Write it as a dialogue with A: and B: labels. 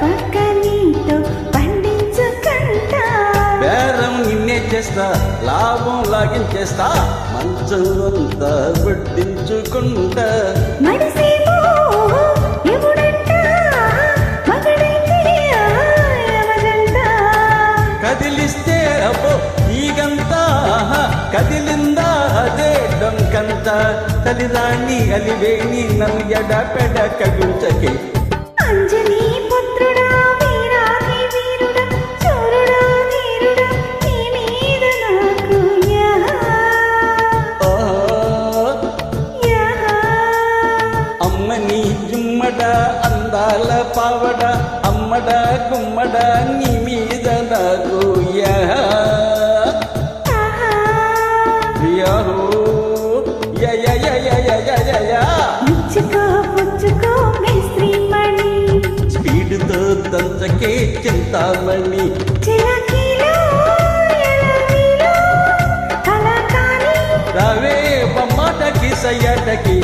A: పక్క నీతో పండించుకుంటా
B: బేరం నిన్నే చేస్తా లాభం లాగించేస్తా మంచం అంతా వడ్డించుకుంటా
A: మనసేమో ఎముడంట మగడైతే ఎవరంట
B: కదిలిస్తే అబ్బో ఈగంతా కదిలిందా అదే డొంకంత తలిరాణి అలివేణి నన్ను ఎడపెడ కగుంచకే
A: అంజనీ పుత్రుడా వీరాది వీరుడా చూరుడా వీరుడా నీ మీద నాకు
B: అమ్మని జుమ్మడ అందాల పావడ అమ్మడ గుమ్మడ నీ మీద నాకు
A: పుచ్చుకో మేస్త్రీమణి
B: స్పీడ్తో దంచకే చింతామణి రావే బొమ్మటకి సయ్యటకి